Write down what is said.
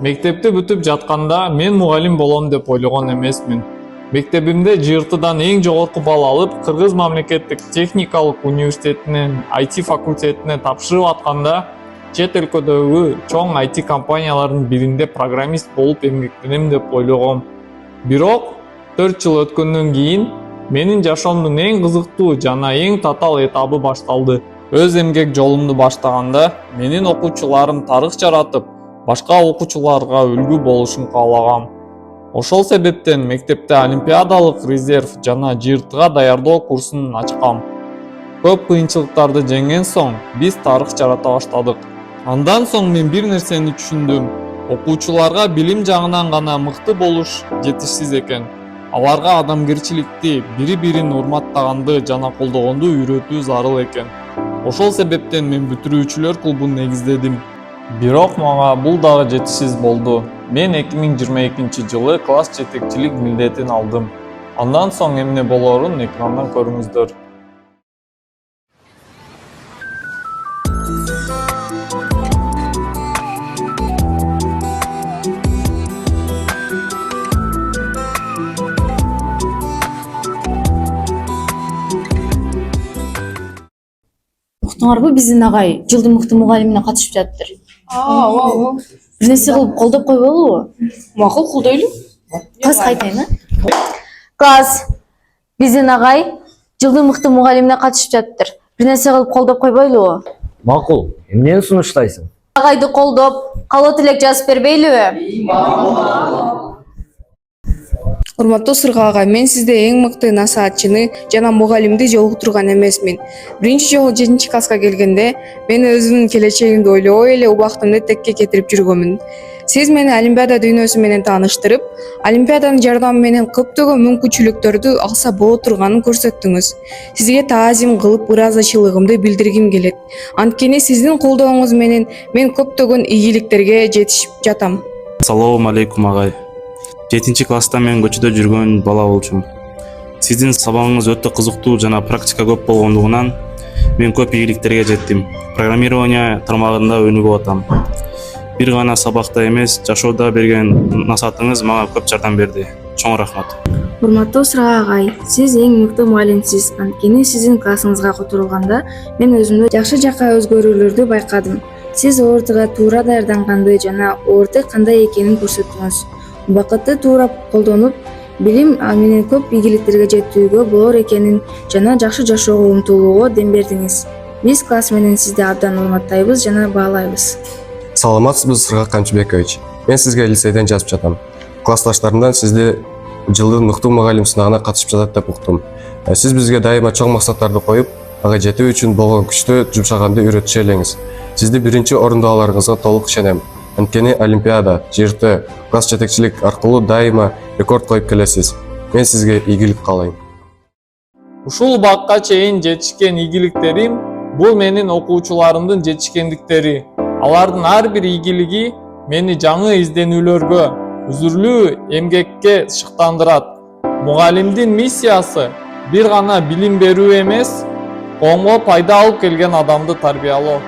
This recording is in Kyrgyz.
Мектепти бүтүп жатканда мен мугалим болом деп ойлогон эмесмин. Мектебимде ЖРТдан эң жогорку балл алып, Кыргыз мамлекеттик техникалык университетинин IT факультетине тапшырып атканда, чет өлкөдөгү чоң IT компаниялардын биринде программист болуп эмгектенем деп ойлогом. Бирок 4 жыл өткөндөн кийин менин жашоомдун эң кызыктуу жана эң татаал этабы башталды. Өз эмгек жолумду баштаганда менин окуучуларым тарых жаратып, башка окуучуларга үлгү болушун каалагам. Ошол себептен мектепте олимпиадалык резерв жана ЖРТга даярдоо курсун ачкам. Көп кыйынчылыктарды жеңген соң биз тарых жарата баштадык. Андан соң мен бир нерсени түшүндүм. Окуучуларга билим жагынан гана мыкты болуш жетишсиз экен. Аларга адамгерчиликти, бири-бирин урматтаганды жана колдогонду үйрөтүү зарыл экен. Ошол себептен мен бүтүрүүчүлөр клубун негиздедим. Бирок мага бул дагы жетишсиз болду. Мен 2022 жылы класс жетекчилик милдетин алдым. Андан соң эмне болоорун экрандан көрүңүздөр. Уктуңарбы, биздин агай жылдын мыкты мугалимине катышып жатыптыр. Ооба. Бир нерсе кылып колдоп койболубу? Макул, колдойлу. Класс кайтайын, а? Класс. Биздин агай жылдын мыкты мугалимине катышып жатыптыр. Бир нерсе кылып колдоп койбойлубу? Макул, эмнени сунуштайсың? Агайды колдоп, калоо тилек жазып бербейлиби? Урматтуу Сырга агай, мен сизде эң мыкты насаатчыны жана мугалимди жолуктурган эмесмин. Биринчи жолу 7 класска келгенде мен өзүмдүн келечегимди ойлобой эле убактымды текке кетирип жүргөмүн. Сиз мени Олимпиада дүйнөсү менен тааныштырып, Олимпиаданын жардамы менен көптөгөн мүмкүнчүлүктөрдү алса боло турганын көрсөттүңүз. Сизге таазим кылып, ыраазычылыгымды билдиргим келет. Анткени сиздин колдооңуз менен мен көптөгөн ийгиликтерге жетишип жатам. Ассалому алейкум агай. 7 класста мен көчөдө жүргөн бала болчумун. Сиздин сабагыңыз өтө кызыктуу жана практика көп болгондугунан мен көп ийгиликтерге жеттим. Программирование тармагында өнүгүп атам. Бир гана сабакта эмес, жашоодо берген насаатыңыз мага көп жардам берди. Чоң рахмат. Урматтуу Сырга агай, сиз эң мыкты мугалимсиз. Анткени сиздин классыңызга отурулганда мен өзүмдө жакшы жакка өзгөрүүлөрдү байкадым. Сиз ОРТга туура даярданганды жана ОРТ кандай экенин көрсөттүңүз. Убакытты туура колдонуп, билим менен көп ийгиликтерге жетүүгө болор экенин жана жакшы жашоого умтулууга дем бердиңиз. Биз класс менен сизди абдан урматтайбыз жана баалайбыз. Саламатсызбы, Сырга Камчыбекович. Мен сизге лицейден жазып жатам. Классташтарымдан сизди жылдын мыкты мугалим сынагына катышып жатат деп уктум. Сиз бизге дайыма чоң максаттарды коюп, ага жетүү үчүн болгон күчтү жумшаганды үйрөтүшө элеңиз. Сизди биринчи орунду аларыңызга толук ишенем. Анткени Олимпиада, ЖРТ, класс жетекчилик аркылуу дайыма рекорд коюп келесиз. Мен сизге ийгилик каалайм. Ушул убакка чейин жетишкен ийгиликтерим бул менин окуучуларымдын жетишкендиктери. Алардын ар бир ийгилиги мени жаңы изденүүлөргө, үзүрлүү эмгекке шыктандырат. Мугалимдин миссиясы бир гана билим берүү эмес, коомго пайда алып келген адамды тарбиялоо.